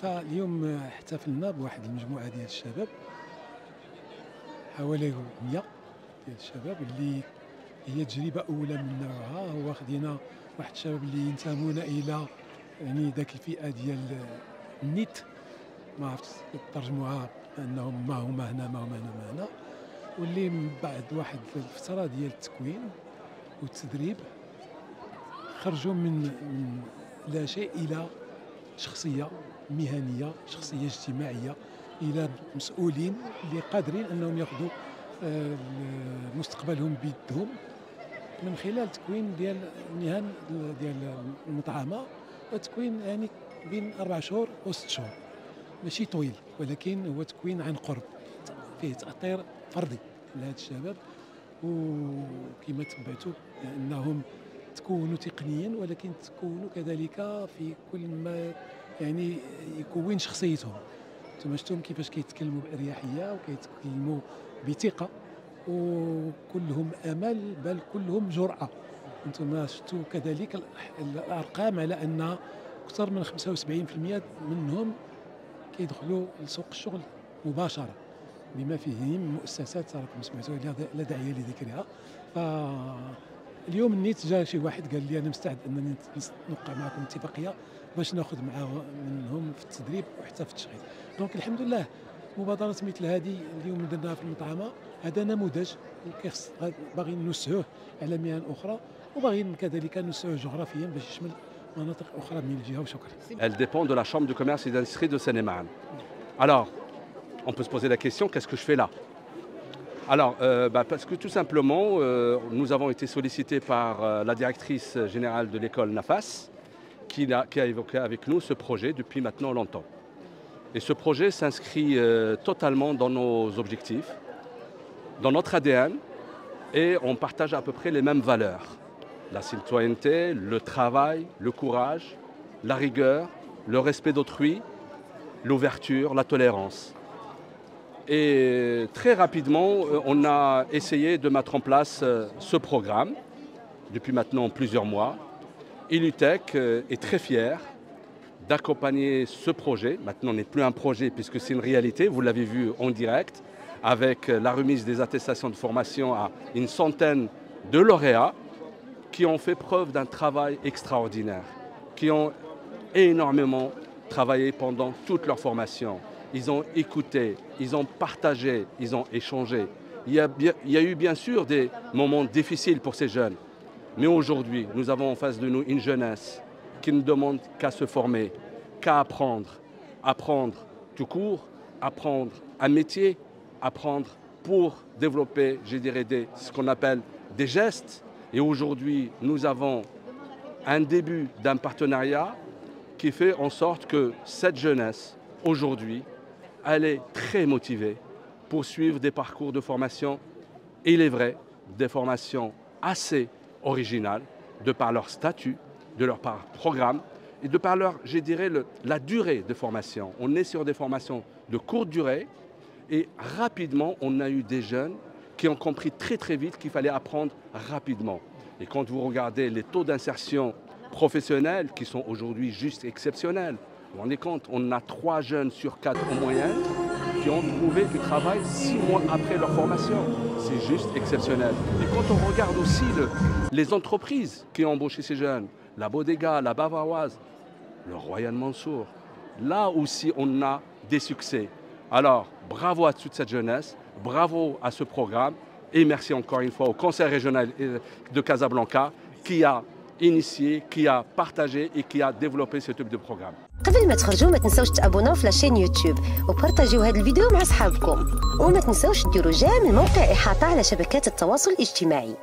فاليوم احتفلنا بواحد المجموعة ديال الشباب، حوالي 100 ديال الشباب، اللي هي تجربة أولى من نوعها. هو خدينا واحد الشباب اللي ينتمون إلى يعني ذاك الفئة ديال النت، ما عرفتش ترجموها أنهم ما هما هنا ما هنا، واللي من بعد واحد الفترة ديال التكوين والتدريب خرجوا من لا شيء إلى شخصية مهنية، شخصية اجتماعية، إلى مسؤولين اللي قادرين أنهم يأخذوا مستقبلهم بيدهم من خلال تكوين ديال المهن ديال المطعمة. وتكوين يعني بين 4 شهور و 6 شهور، ماشي طويل، ولكن هو تكوين عن قرب، فيه تأطير فردي لهذا الشباب. وكما تبعتوا أنهم تكونوا تقنيا، ولكن تكونوا كذلك في كل ما يعني يكون شخصيتهم. انتم شفتم كيفاش كيتكلموا بأريحية وكيتكلموا بثقة، وكلهم أمل، بل كلهم جرأة. انتم شفتوا كذلك الأرقام على أن أكثر من 75% منهم كيدخلوا لسوق الشغل مباشرة، بما فيهم مؤسسات راكم سمعتوا لا داعي لذكرها. اليوم النيت جا شي واحد قال لي انا مستعد انني نوقع معكم اتفاقيه باش ناخذ منهم في التدريب وحتى في التشغيل. دونك الحمد لله مبادرات مثل هذه اليوم درناها في المطعمه، هذا نموذج باغيين نوسعوه على مهن اخرى، وباغيين كذلك نوسعوه جغرافيا باش يشمل مناطق اخرى من الجهه. وشكرا. Elle dépend de la Chambre de commerce et d'industrie de Seine-et-Marne. Alors, on peut se poser la question, qu'est-ce que je fais là? Alors, parce que tout simplement, nous avons été sollicités par la directrice générale de l'école NAFAS, qui a évoqué avec nous ce projet depuis maintenant longtemps. Et ce projet s'inscrit totalement dans nos objectifs, dans notre ADN, et on partage à peu près les mêmes valeurs. La citoyenneté, le travail, le courage, la rigueur, le respect d'autrui, l'ouverture, la tolérance. Et très rapidement, on a essayé de mettre en place ce programme depuis maintenant plusieurs mois. Ilutech est très fier d'accompagner ce projet. Maintenant, ce n'est plus un projet puisque c'est une réalité, vous l'avez vu en direct, avec la remise des attestations de formation à une centaine de lauréats qui ont fait preuve d'un travail extraordinaire, qui ont énormément travaillé pendant toute leur formation. Ils ont écouté, ils ont partagé, ils ont échangé. Il y a eu bien sûr des moments difficiles pour ces jeunes. Mais aujourd'hui, nous avons en face de nous une jeunesse qui ne demande qu'à se former, qu'à apprendre. Apprendre tout court, apprendre un métier, apprendre pour développer, je dirais, ce qu'on appelle des gestes. Et aujourd'hui, nous avons un début d'un partenariat qui fait en sorte que cette jeunesse, aujourd'hui, elle est très motivée pour suivre des parcours de formation, et il est vrai, des formations assez originales, de par leur statut, de leur programme, et de par leur, je dirais, la durée de formation. On est sur des formations de courte durée, et rapidement, on a eu des jeunes qui ont compris très très vite qu'il fallait apprendre rapidement. Et quand vous regardez les taux d'insertion professionnels, qui sont aujourd'hui juste exceptionnels, vous vous rendez compte, on a 3 jeunes sur 4 en moyenne qui ont trouvé du travail 6 mois après leur formation. C'est juste exceptionnel. Et quand on regarde aussi les entreprises qui ont embauché ces jeunes, la Bodega, la Bavaroise, le Royal Mansour, là aussi on a des succès. Alors, bravo à toute cette jeunesse, bravo à ce programme, et merci encore une fois au Conseil régional de Casablanca qui a initié, qui a partagé et qui a développé ce type de programme. قبل ما تخرجوا ما تنسوش تابوناو في لاشين يوتيوب وبارطاجيو هذا الفيديو مع اصحابكم، وما تنسوش ديروا جيم الموقع إحاطة على شبكات التواصل الاجتماعي.